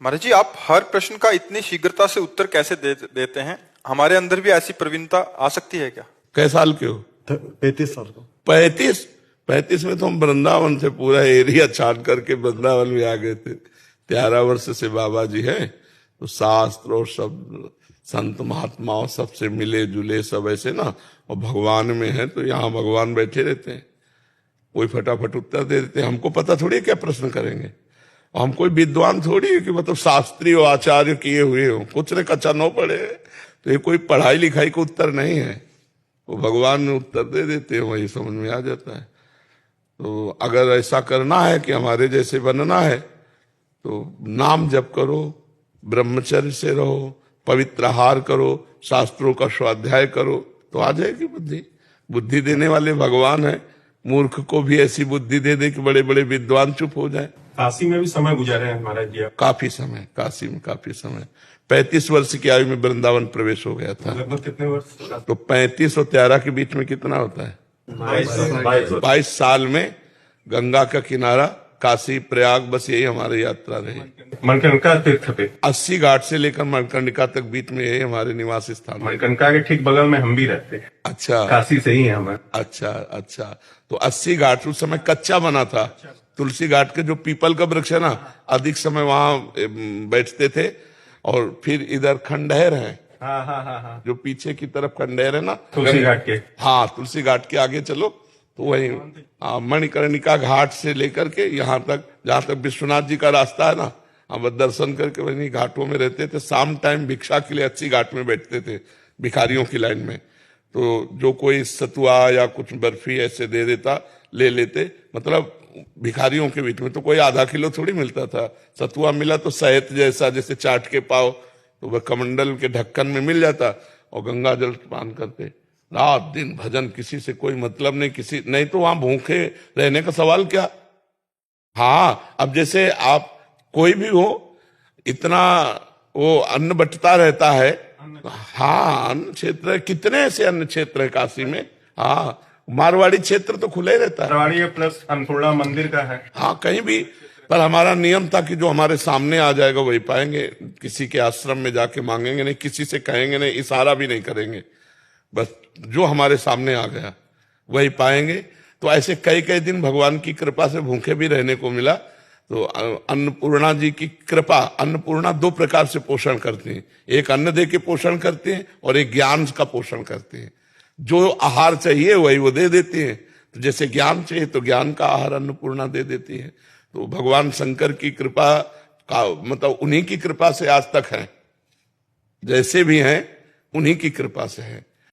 महाराज जी, आप हर प्रश्न का इतनी शीघ्रता से उत्तर कैसे देते हैं? हमारे अंदर भी ऐसी प्रवीणता आ सकती है क्या? कै साल के हो? 35 साल को। 35 में तो हम वृंदावन से पूरा एरिया छान करके वृंदावन में आ गए थे। 13 वर्ष से बाबा जी हैं, तो शास्त्र और सब संत महात्माओं सबसे मिले जुले सब ऐसे ना, और भगवान में है तो यहाँ भगवान बैठे रहते हैं, कोई फटाफट उत्तर दे देते हैं। हमको पता थोड़ी है क्या प्रश्न करेंगे, और हम कोई विद्वान थोड़ी है कि मतलब शास्त्री और आचार्य किए हुए हो, कुछ ने कच्चा न पढ़े, तो ये कोई पढ़ाई लिखाई का उत्तर नहीं है, वो भगवान ने उत्तर दे देते हैं, वही समझ में आ जाता है। तो अगर ऐसा करना है कि हमारे जैसे बनना है तो नाम जप करो, ब्रह्मचर्य से रहो, पवित्र आहार करो, शास्त्रों का स्वाध्याय करो, तो आ जाएगी बुद्धि। बुद्धि देने वाले भगवान है, मूर्ख को भी ऐसी बुद्धि दे दे कि बड़े बड़े विद्वान चुप हो जाए। काशी में भी समय गुजारे हैं महाराज जी आप? काफी समय, काशी में काफी समय। 35 वर्ष की आयु में वृंदावन प्रवेश हो गया था। लगभग कितने वर्ष? तो 35 और 13 के बीच में कितना होता है? 22 साल में गंगा का किनारा, काशी प्रयाग, बस यही हमारी यात्रा रही। मणिकर्णिका तीर्थ पे 80 घाट से लेकर मणिकर्णिका तक बीच में यही हमारे निवास स्थान। मणिकर्णिका के ठीक बगल में हम भी रहते हैं। अच्छा, काशी से ही है हमारे। अच्छा अच्छा। तो 80 घाट उस समय कच्चा बना था। तुलसी घाट के जो पीपल का वृक्ष है ना, अधिक समय वहां बैठते थे। और फिर इधर खंडहर है, हाँ। जो पीछे की तरफ खंडहर है ना, तुलसी घाट के। हाँ, तुलसी घाट के आगे चलो तो वही मणिकर्णिका घाट से लेकर के यहाँ तक, जहां तक विश्वनाथ जी का रास्ता है ना, हम दर्शन करके वही घाटों में रहते थे। शाम टाइम भिक्षा के लिए 80 घाट में बैठते थे, भिखारियों की लाइन में। तो जो कोई सतुआ या कुछ बर्फी ऐसे दे देता, ले लेते। मतलब भिखारियों के बीच में तो कोई आधा किलो थोड़ी मिलता था। सतुआ मिला तो शहद जैसा, जैसे चाट के पाव, तो वह कमंडल के ढक्कन में मिल जाता, और गंगा जल पान करते। रात दिन भजन, किसी से कोई मतलब नहीं, किसी नहीं तो वहां भूखे रहने का सवाल क्या। हाँ, अब जैसे आप कोई भी हो, इतना वो अन्न बंटता रहता है। हाँ, अन्न क्षेत्र, कितने ऐसे अन्न क्षेत्र है काशी में। हाँ, मारवाड़ी क्षेत्र तो खुला ही रहता है। मारवाड़ी प्लस अन्नपूर्णा मंदिर का है। हाँ, कहीं भी। पर हमारा नियम था कि जो हमारे सामने आ जाएगा वही पाएंगे। किसी के आश्रम में जाके मांगेंगे नहीं, किसी से कहेंगे नहीं, इशारा भी नहीं करेंगे, बस जो हमारे सामने आ गया वही पाएंगे। तो ऐसे कई कई दिन भगवान की कृपा से भूखे भी रहने को मिला। तो अन्नपूर्णा जी की कृपा, अन्नपूर्णा 2 प्रकार से पोषण करती हैं। एक अन्न दे के पोषण करते हैं, और एक ज्ञान का पोषण करते हैं। जो आहार चाहिए वही वो दे देती हैं। तो जैसे ज्ञान चाहिए तो ज्ञान का आहार अन्नपूर्णा दे देती है। तो भगवान शंकर की कृपा का मतलब उन्हीं की कृपा से आज तक है, जैसे भी हैं उन्हीं की कृपा से है।